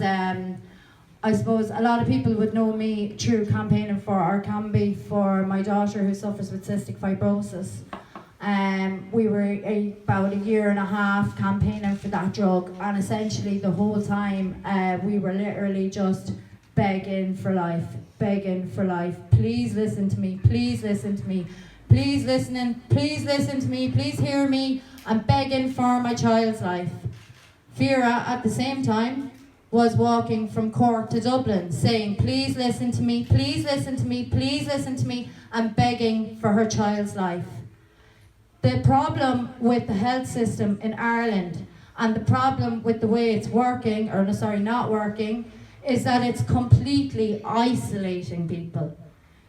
because I suppose a lot of people would know me through campaigning for Orkambi for my daughter who suffers with cystic fibrosis. We were about a year and a half campaigning for that drug, and essentially the whole time we were literally just begging for life. Please listen to me, please listen to me, please listen to me, please hear me. I'm begging for my child's life. Vera, at the same time, was walking from Cork to Dublin saying, please listen to me, please listen to me, please listen to me, and begging for her child's life. The problem with the health system in Ireland and the problem with the way it's working, or not working, is that it's completely isolating people.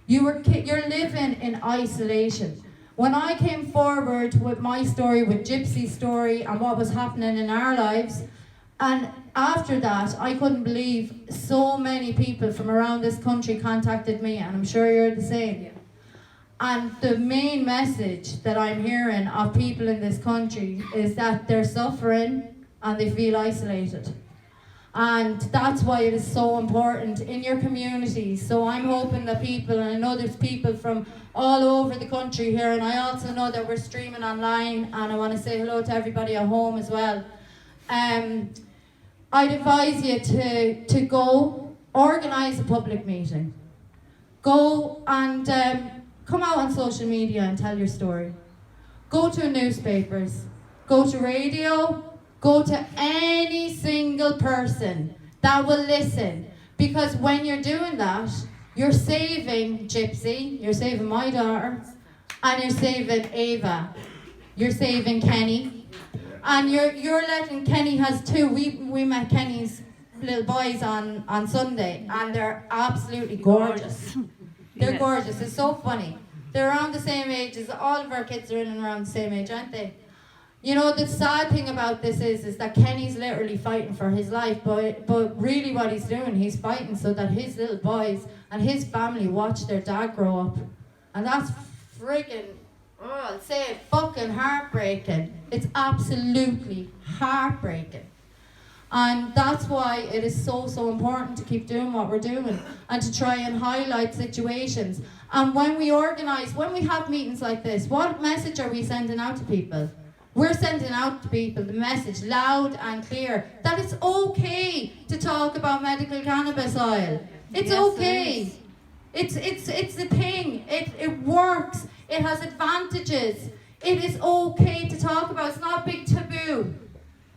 You're living in isolation. When I came forward with my story, with Gypsy's story and what was happening in our lives, and after that, I couldn't believe so many people from around this country contacted me, and I'm sure you're the same. And the main message that I'm hearing of people in this country is that they're suffering and they feel isolated. And that's why it is so important in your communities. So I'm hoping that people, and I know there's people from all over the country here, and I also know that we're streaming online, and I want to say hello to everybody at home as well. I'd advise you to go organise a public meeting. Go and come out on social media and tell your story. Go to newspapers, go to radio, go to any single person that will listen. Because when you're doing that, you're saving Gypsy, you're saving my daughter, and you're saving Ava, you're saving Kenny, and you're letting, Kenny has two. We met Kenny's little boys on Sunday, and they're absolutely gorgeous. They're gorgeous. It's so funny. They're around the same age as all of our kids are in and around the same age, aren't they? You know, the sad thing about this is that Kenny's literally fighting for his life, but really what he's doing, he's fighting so that his little boys and his family watch their dad grow up. And that's friggin', I'll say it, fucking heartbreaking. It's absolutely heartbreaking. And that's why it is so important to keep doing what we're doing and to try and highlight situations. And when we organise, when we have meetings like this, what message are we sending out to people? We're sending out to people the message loud and clear that it's okay to talk about medical cannabis oil. It's okay. It's the thing. It works. It has advantages. It is okay to talk about. It's not a big taboo.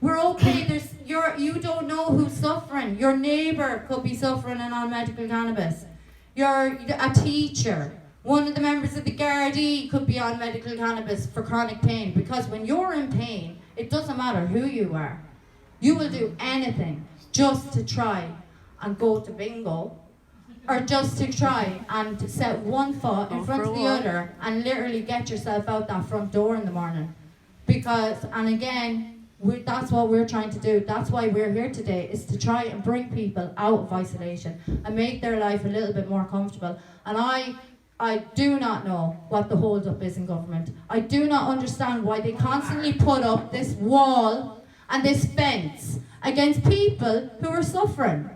We're okay. You don't know who's suffering. Your neighbour could be suffering on medical cannabis. You're a teacher. One of the members of the Gardaí could be on medical cannabis for chronic pain, because when you're in pain, it doesn't matter who you are. You will do anything just to try and go to bingo, or just to try and set one foot in front of the other and literally get yourself out that front door in the morning. Because, and again, that's what we're trying to do. That's why we're here today, is to try and bring people out of isolation and make their life a little bit more comfortable. And I do not know what the hold-up is in government. I do not understand why they constantly put up this wall and this fence against people who are suffering.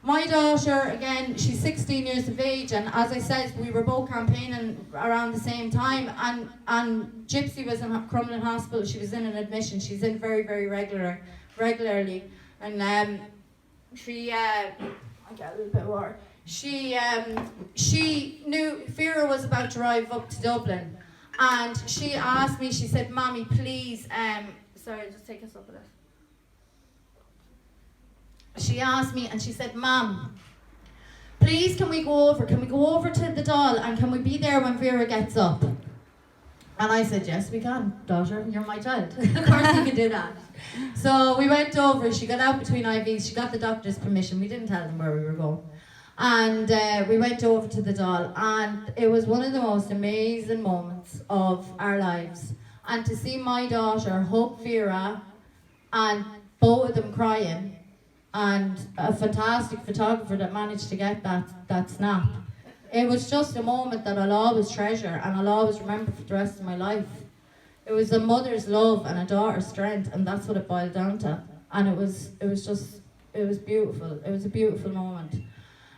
My daughter, again, she's 16 years of age, and as I said, we were both campaigning around the same time, and Gypsy was in Crumlin Hospital. She was in an admission. She's in very regularly, and she I got a little bit of water. She knew Vera was about to drive up to Dublin, and she asked me, she said, "Mommy, please," sorry, just take us up a bit. She asked me and she said, "Mom, please can we go over to the Dáil, and can we be there when Vera gets up?" And I said, "Yes, we can, daughter, you're my child." Of course you can do that. So we went over, she got out between IVs, she got the doctor's permission, we didn't tell them where we were going. And we went over to the Dáil, and it was one of the most amazing moments of our lives. And to see my daughter hug Vera, and both of them crying, and a fantastic photographer that managed to get that snap. It was just a moment that I'll always treasure and I'll always remember for the rest of my life. It was a mother's love and a daughter's strength, and that's what it boiled down to. And it was just beautiful. It was a beautiful moment.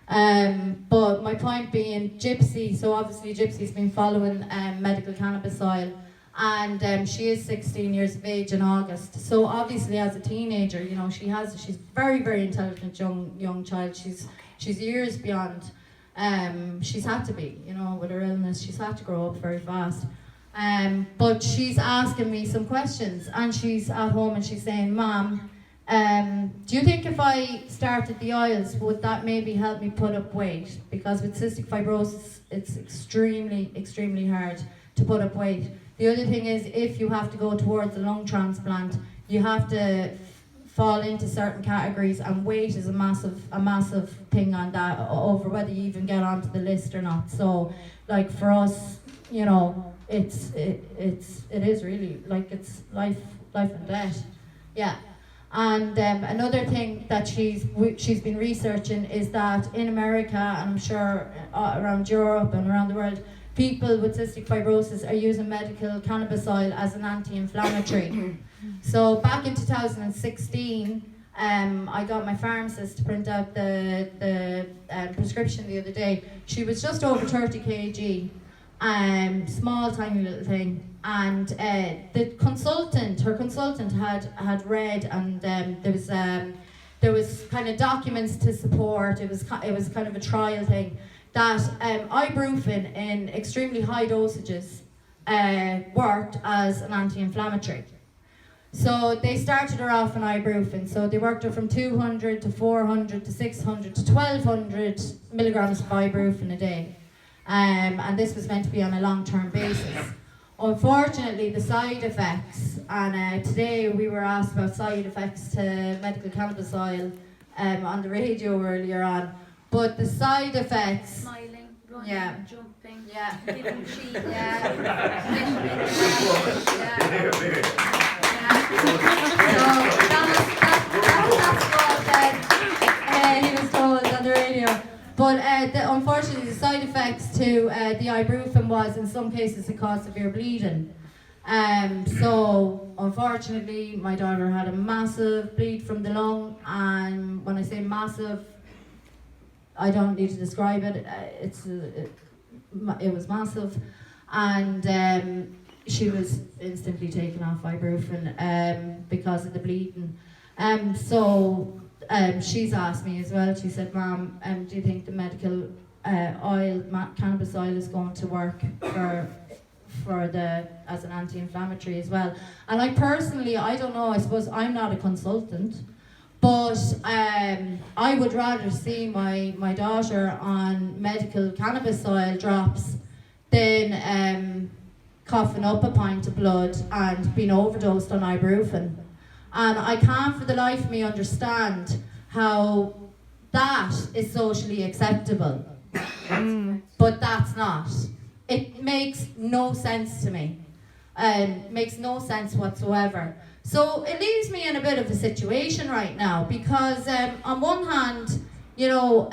But my point being, Gypsy, so obviously Gypsy's been following medical cannabis oil, and she is 16 years of age in August. So obviously as a teenager, you know, she's very, very intelligent young child. She's years beyond. She's had to be, you know, with her illness, she's had to grow up very fast. But she's asking me some questions, and she's at home and she's saying, Mom, do you think if I started the oils, would that maybe help me put up weight? Because with cystic fibrosis, it's extremely, extremely hard to put up weight. The other thing is, if you have to go towards a lung transplant, you have to fall into certain categories, and weight is a massive thing on that, over whether you even get onto the list or not. So, like for us, you know, it is really like it's life and death. Yeah. And another thing that she's been researching is that in America, and I'm sure around Europe and around the world, people with cystic fibrosis are using medical cannabis oil as an anti-inflammatory. So back in 2016, I got my pharmacist to print out the prescription the other day. She was just over 30 kg, small tiny little thing, and her consultant had read, and there was kind of documents to support. It was kind of a trial thing that ibuprofen in extremely high dosages worked as an anti-inflammatory. So they started her off on ibuprofen. So they worked her from 200 to 400 to 600 to 1200 milligrams of ibuprofen a day. And this was meant to be on a long-term basis. Unfortunately, the side effects, and today we were asked about side effects to medical cannabis oil on the radio earlier on, but the side effects... Smiling, running, yeah, jumping, yeah, giving cheese, yeah. He was told on the radio. But unfortunately, the side effects to the ibuprofen was, in some cases, it caused severe bleeding. So, unfortunately, my daughter had a massive bleed from the lung, and when I say massive, I don't need to describe it. It was massive, and she was instantly taken off ibuprofen because of the bleeding. She's asked me as well. She said, Mom, do you think the medical cannabis oil is going to work as an anti-inflammatory as well? And I personally, I don't know, I suppose I'm not a consultant, but I would rather see my daughter on medical cannabis oil drops than coughing up a pint of blood and being overdosed on ibuprofen. And I can't for the life of me understand how that is socially acceptable. But that's not. It makes no sense to me. Makes no sense whatsoever. So it leaves me in a bit of a situation right now, because on one hand, you know,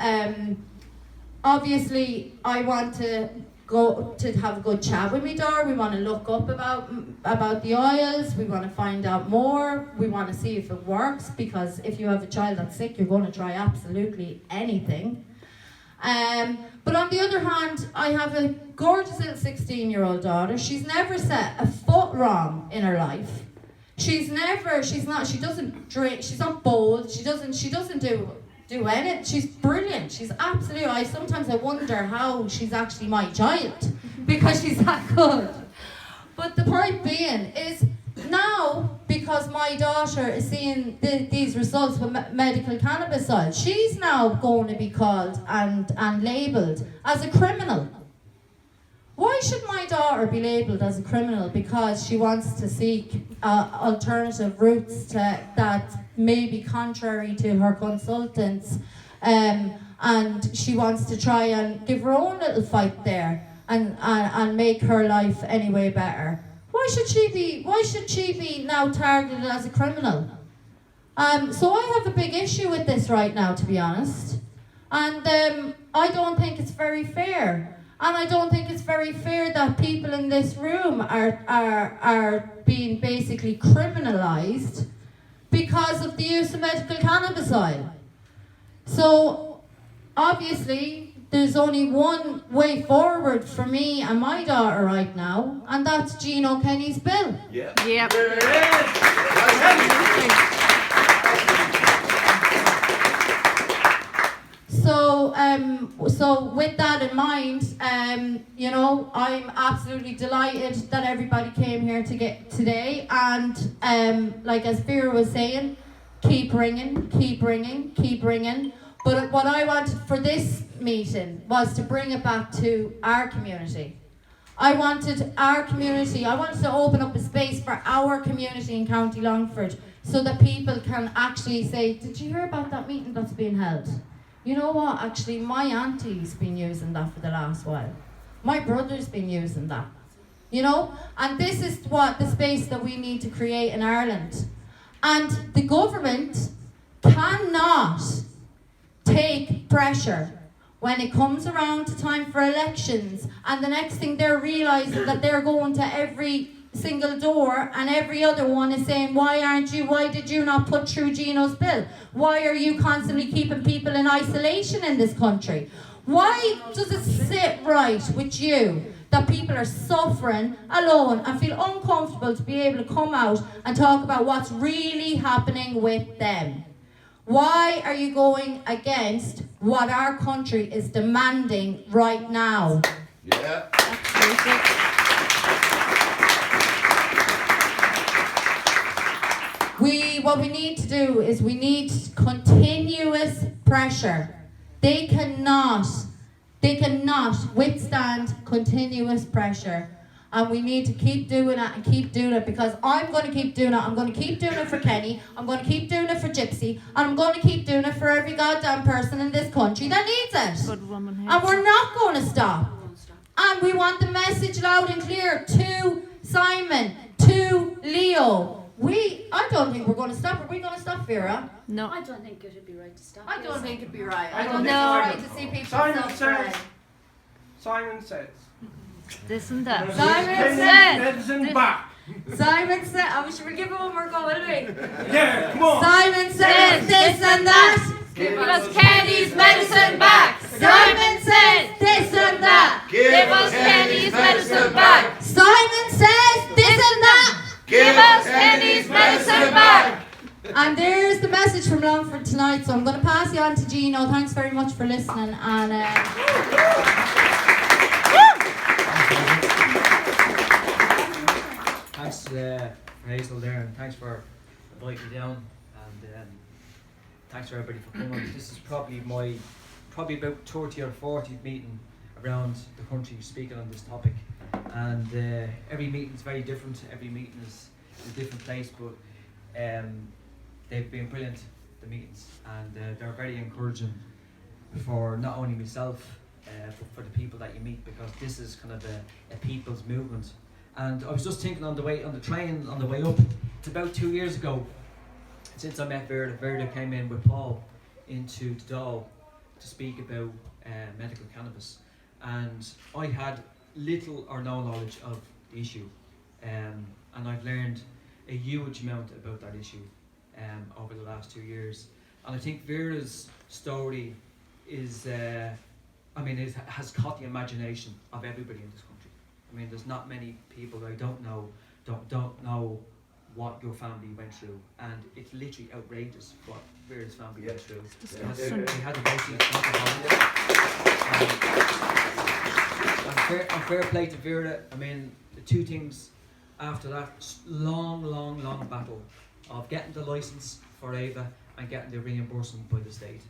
obviously I want to go to have a good chat with my daughter. We want to look up about the oils. We want to find out more. We want to see if it works, because if you have a child that's sick, you're going to try absolutely anything. But on the other hand, I have a gorgeous little 16-year-old daughter. She's never set a foot wrong in her life. She doesn't drink, she's not bold, she doesn't do anything. She's brilliant. She's absolutely, sometimes I wonder how she's actually my child, because she's that good. But the point being is, now, because my daughter is seeing these results with medical cannabis oil, she's now going to be called and labelled as a criminal. Why should my daughter be labelled as a criminal because she wants to seek alternative routes that may be contrary to her consultants, and she wants to try and give her own little fight there and make her life anyway better? Why should she be now targeted as a criminal? So I have a big issue with this right now, to be honest, and I don't think it's very fair. And I don't think it's very fair that people in this room are being basically criminalised because of the use of medical cannabis oil. So, obviously, there's only one way forward for me and my daughter right now, and that's Gino Kenny's bill. Yeah. Yep. There it is. So with that in mind, you know, I'm absolutely delighted that everybody came here today, and like as Vera was saying, keep ringing. But what I wanted for this meeting was to bring it back to our community. I wanted to open up a space for our community in County Longford so that people can actually say, did you hear about that meeting that's being held? You know what, actually my auntie's been using that for the last while. My brother's been using that. You know? And this is what the space that we need to create in Ireland. And the government cannot take pressure when it comes around to time for elections, and the next thing they're realising that they're going to every single door and every other one is saying, why did you not put through Gino's bill? Why are you constantly keeping people in isolation in this country? Why does it sit right with you that people are suffering alone and feel uncomfortable to be able to come out and talk about what's really happening with them? Why are you going against what our country is demanding right now? Yeah. What we need to do is we need continuous pressure. They cannot withstand continuous pressure. And we need to keep doing it because I'm going to keep doing it. I'm going to keep doing it for Kenny. I'm going to keep doing it for Gypsy. And I'm going to keep doing it for every goddamn person in this country that needs it. Good woman, And we're not going to stop. And we want the message loud and clear to Simon, to Leo. I don't think we're going to stop. Are we going to stop, Vera? No. I don't think it would be right to stop. I don't think it'd be right. I I don't don't think know. it's right to see people Simon suffering. says. Simon says. This and that. Simon Kenny's said. medicine back. Simon said. Oh, should we give him one more go, will we? Yeah, come on. Simon says this and that. Give us Kenny's medicine back. Simon says this and that. Give us Kenny's medicine back. Simon says this and that. Give us Kenny's medicine back. And there's the message from Longford tonight. So I'm going to pass you on to Gino. Thanks very much for listening. And thanks for Hazel there, and thanks for inviting me down, and thanks for everybody for coming. This is probably about 30 or 40th meeting around the country speaking on this topic, and every meeting is very different. Every meeting is a different place, but they've been brilliant, the meetings, and they're very encouraging for not only myself but for the people that you meet, because this is kind of a people's movement. And I was just thinking on the train on the way up, it's about 2 years ago since I met Vera. Vera came in with Paul into Dáil to speak about medical cannabis, and I had little or no knowledge of the issue, and I've learned a huge amount about that issue over the last 2 years. And I think Vera's story is, has caught the imagination of everybody in this country. I mean, there's not many people that I don't know what your family went through, and it's literally outrageous what Vera's family went through. They had to go to and fair play to Vera. I mean, the two things after that long battle of getting the license for Ava and getting the reimbursement by the state.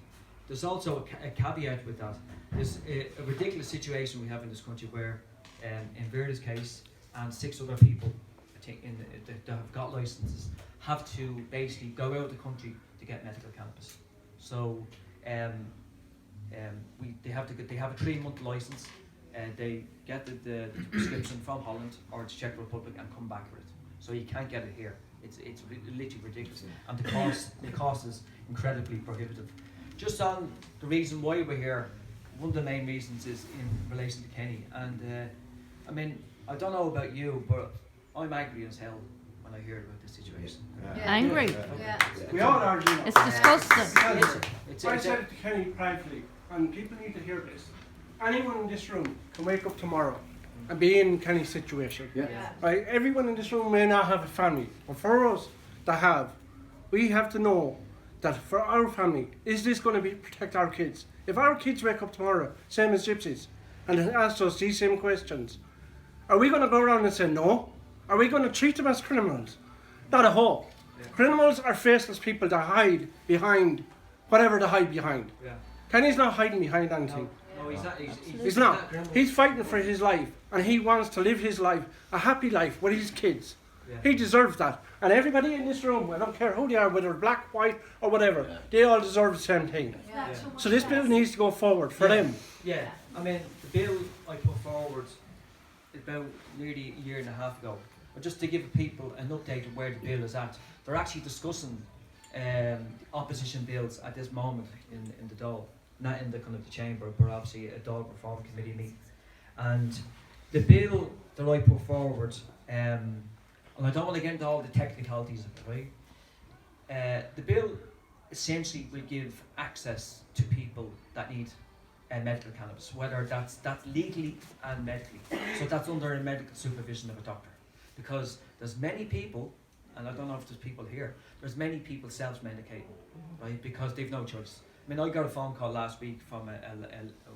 There's also a caveat with that. There's a ridiculous situation we have in this country where, in Vera's case, and 6 other people, I think, that have got licenses, have to basically go out of the country to get medical cannabis. So, they have a 3-month license. They get the prescription from Holland or the Czech Republic and come back with it. So you can't get it here. It's literally ridiculous, and the cost is incredibly prohibitive. Just on the reason why we're here, one of the main reasons is in relation to Kenny. And I mean, I don't know about you, but I'm angry as hell when and I hear about this situation. Angry. We all are, Gino. It's disgusting. I said it to Kenny privately, and people need to hear this. Anyone in this room can wake up tomorrow and be in Kenny's situation. Right? Everyone in this room may not have a family, but for us that have, we have to know that for our family, is this going to protect our kids? If our kids wake up tomorrow, same as gypsies, and ask us these same questions, are we going to go around and say no? Are we going to treat them as criminals? Not at all. Criminals are faceless people that hide behind whatever they hide behind. Kenny's not hiding behind anything. No, he's not. He's not. He's fighting for his life, and he wants to live his life, a happy life with his kids. He deserves that. And everybody in this room, I don't care who they are, whether black, white, or whatever, they all deserve the same thing. So this bill needs to go forward for them. Yeah, I mean, the bill I put forward about nearly a year and a half ago, but just to give people an update of where the bill is at, they're actually discussing opposition bills at this moment in the Dáil, not in the kind of the chamber, but obviously a Dáil Reform Committee meeting. And the bill that I put forward, and I don't want to get into all the technicalities of it, right? The bill essentially will give access to people that need medical cannabis, whether that's legally and medically. So that's under a medical supervision of a doctor. Because there's many people, and I don't know if there's people here, there's many people self-medicating, right? Because they've no choice. I mean, I got a phone call last week from a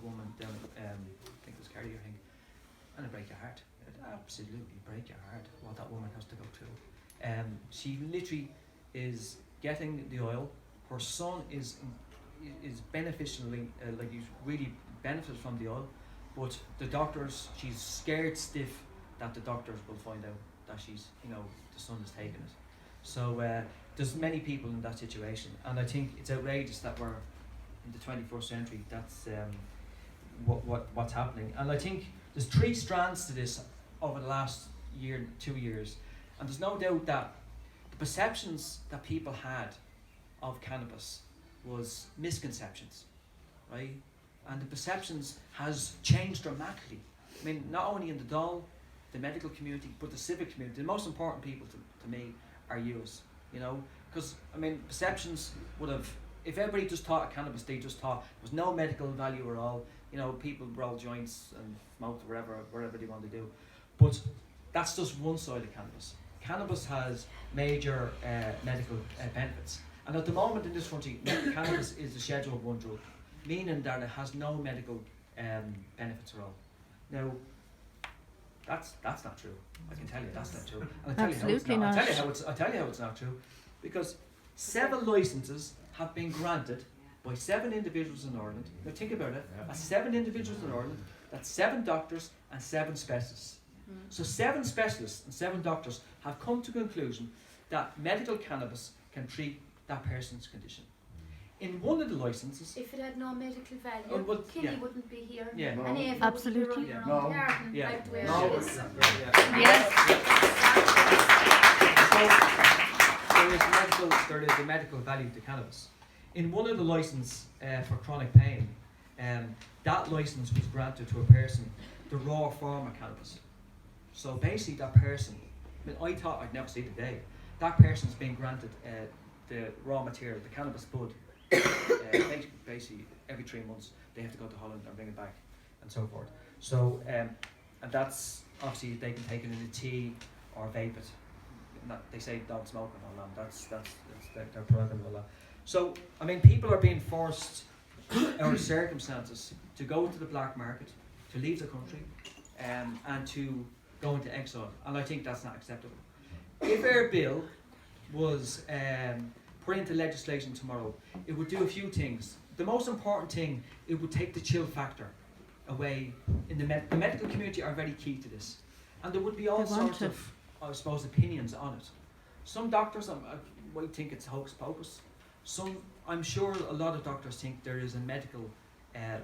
woman down, I think it was Carrier thing, and it break your heart. It absolutely break your heart what that woman has to go through. She literally is getting the oil. Her son is beneficially, like he's really benefited from the oil, but the doctors, she's scared stiff that the doctors will find out that she's, the son is taking it. So there's many people in that situation, and I think it's outrageous that we're in the 21st century. That's what's happening, and I think there's 3 strands to this over the last year, 2 years, and there's no doubt that the perceptions that people had of cannabis was misconceptions, right? And the perceptions has changed dramatically. I mean, not only in the Dáil, the medical community, but the civic community. The most important people to me are yous, because I mean, perceptions would have, if everybody just thought of cannabis, they just thought there was no medical value at all. People roll joints and smoke wherever they want to do. But that's just one side of cannabis. Cannabis has major medical benefits. And at the moment in this country, cannabis is a Schedule 1 drug, meaning that it has no medical benefits at all. Now, that's not true. I can tell you that's not true. And I'll tell you how it's not true. Because 7 licenses have been granted by 7 individuals in Ireland. Now think about it. That's 7 individuals in Ireland. That's 7 doctors and 7 specialists. So 7 specialists and 7 doctors have come to the conclusion that medical cannabis can treat that person's condition. In one of the licenses, if it had no medical value, Kenny wouldn't be here. And Eva Absolutely. wouldn't be running around the garden like the way she is. Yes. So there is a medical value to cannabis. In one of the licenses for chronic pain, that license was granted to a person, the raw form of cannabis. So basically that person, I thought I'd never see the day, that person's been granted the raw material, the cannabis bud, basically every 3 months they have to go to Holland and bring it back and so forth. So and that's obviously they can take it in a tea or vape it. They say don't smoke it all that. That's their program and all that. So I mean, people are being forced out of circumstances to go to the black market, to leave the country, and to go into exile, and I think that's not acceptable. If our bill was put into legislation tomorrow, it would do a few things. The most important thing, it would take the chill factor away. In the medical community are very key to this, and there would be all sorts of, I suppose, opinions on it. Some doctors might think it's hocus pocus. Some, I'm sure a lot of doctors think there is a medical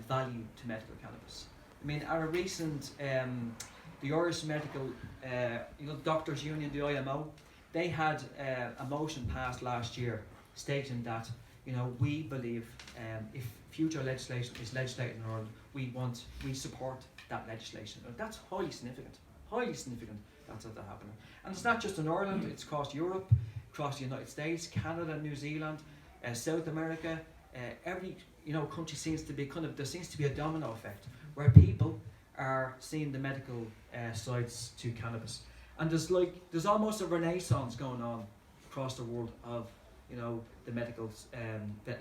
value to medical cannabis. I mean, at a recent, the Irish Medical, Doctors Union, the IMO, they had a motion passed last year stating that, we believe if future legislation is legislated in Ireland, we support that legislation. That's highly significant. highly significant. That's what happening. And it's not just in Ireland, it's across Europe, across the United States, Canada, New Zealand, South America. Every country seems to be there seems to be a domino effect where people are seeing the medical sides to cannabis. And there's almost a renaissance going on across the world of the medical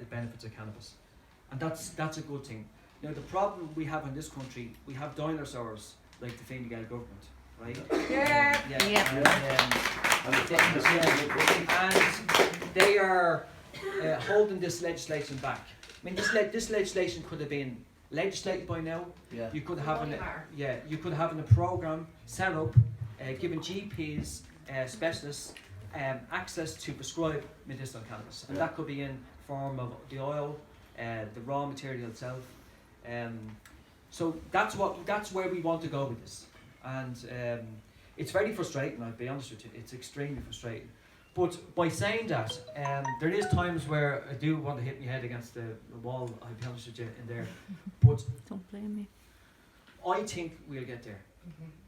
benefits of cannabis, and that's a good thing. Now the problem we have in this country, we have dinosaurs like the Fine Gael government, right? And they are holding this legislation back. I mean, this legislation could have been legislated by now. Yeah. You could have a program set up, giving GPs, specialists, access to prescribe medicinal cannabis, and that could be in form of the oil, the raw material itself. So that's where we want to go with this, and it's very frustrating. I'll be honest with you, it's extremely frustrating. But by saying that, there is times where I do want to hit my head against the wall. I'll be honest with you in there, but Don't blame me. I think we'll get there.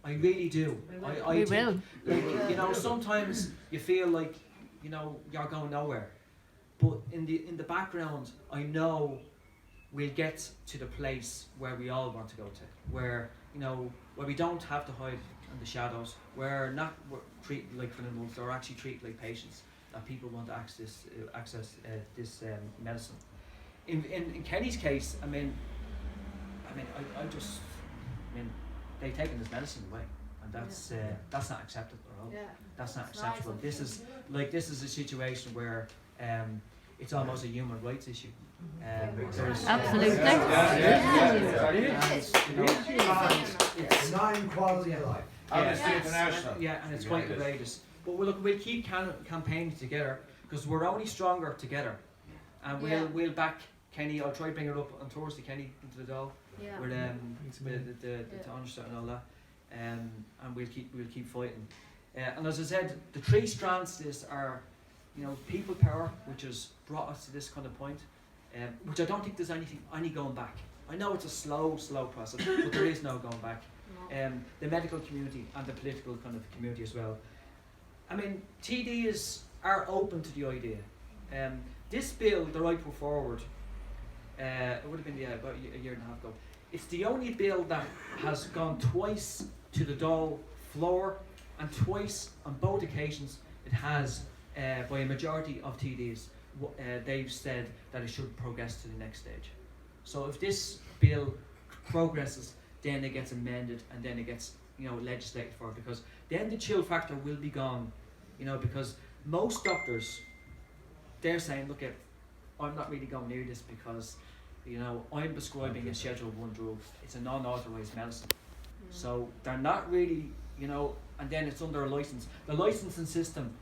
I really do. We think, will. Sometimes you feel like you're going nowhere, but in the background, I know we'll get to the place where we all want to go to, where we don't have to hide in the shadows, where we're treated like criminals, or actually treated like patients, that people want to access this medicine. In Kenny's case, they've taken this medicine away, and that's not acceptable at all. Yeah. That's not acceptable. This is a situation where it's almost a human rights issue. Absolutely. It's denying quality of life. Amnesty International. Yeah, and it's quite outrageous. But we'll keep campaigning together, because we're only stronger together. And we'll back Kenny. I'll try to bring it up on Thursday, Kenny, into the Dáil. Yeah. With the Taoiseach and all that, and we'll keep fighting. And as I said, the three strands to this are, people power, which has brought us to this kind of point, which I don't think there's any going back. I know it's a slow process, but there is no going back. The medical community and the political kind of community as well. I mean, TDs are open to the idea. This bill that I put forward, it would have been about a year and a half ago. It's the only bill that has gone twice to the Dáil floor, and twice on both occasions it has, by a majority of TDs, they've said that it should progress to the next stage. So if this bill progresses, then it gets amended, and then it gets legislated for, because then the chill factor will be gone, because most doctors, they're saying, look, I'm not really going near this because I'm prescribing a Schedule 1 drug. It's a non-authorised medicine. So they're not really, and then it's under a license. The licensing system,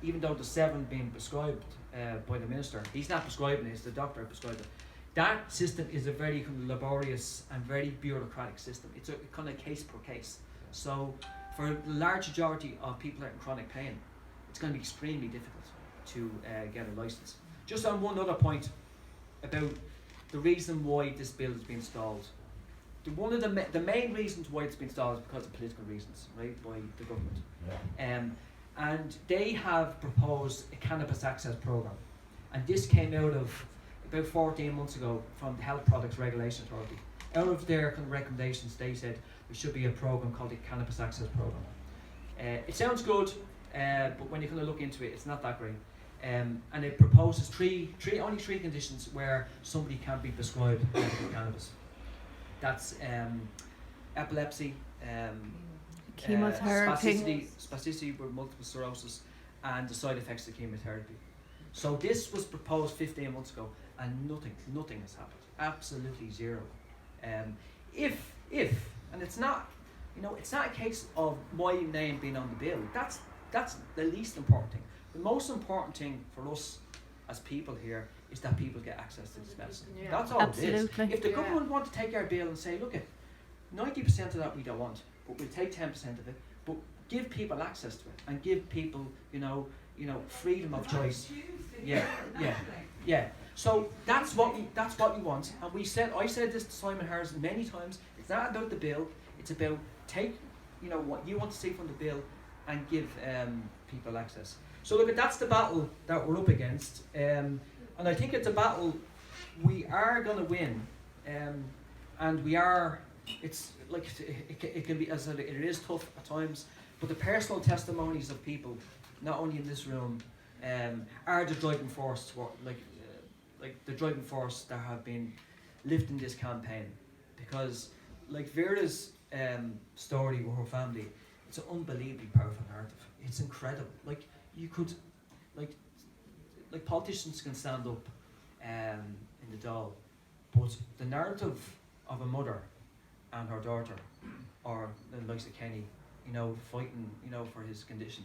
even though the 7 being prescribed by the minister, he's not prescribing it, it's the doctor prescribing it. That system is a very kind of laborious and very bureaucratic system. It's a kind of case per case. So for the large majority of people that are in chronic pain, it's going to be extremely difficult to get a license. Just on one other point about the reason why this bill has been stalled. One of the main reasons why it's been stalled is because of political reasons, right, by the government. Yeah. And they have proposed a cannabis access program, and this came out of about 14 months ago from the Health Products Regulation Authority. Out of their kind of recommendations, they said there should be a program called the Cannabis Access Program. It sounds good, but when you kind of look into it, it's not that great. And it proposes only three conditions where somebody can be prescribed cannabis. That's epilepsy, chemotherapy, spasticity with multiple sclerosis, and the side effects of chemotherapy. So this was proposed 15 months ago, and nothing has happened. Absolutely zero. If and it's not, it's not a case of my name being on the bill. That's the least important thing. The most important thing for us as people here is that people get access to this medicine. Yeah. That's all Absolutely. it is. If the government want to take our bill and say, look, 90% of that we don't want, but we'll take 10% of it, but give people access to it and give people, freedom of choice. Yeah. So that's what we want. And I said this to Simon Harrison many times. It's not about the bill. It's about take what you want to see from the bill and give people access. So look, that's the battle that we're up against, and I think it's a battle we are going to win, and we are. It's like it can be, as I said, it is tough at times, but the personal testimonies of people, not only in this room, are the driving force. Like the driving force that have been lifting this campaign, because like Vera's story with her family, it's an unbelievably powerful narrative. It's incredible. Like you could, like politicians can stand up in the Dáil, but the narrative of a mother and her daughter, or the likes of Kenny, fighting, for his condition,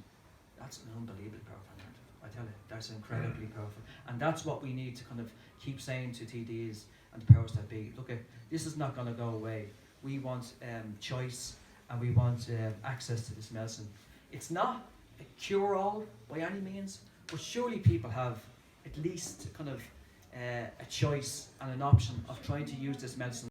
that's an unbelievably powerful narrative. I tell you, that's incredibly powerful, and that's what we need to kind of keep saying to TDs and the powers that be. Look, this is not going to go away. We want choice, and we want access to this medicine. It's not a cure-all by any means, but surely people have at least kind of a choice and an option of trying to use this medicine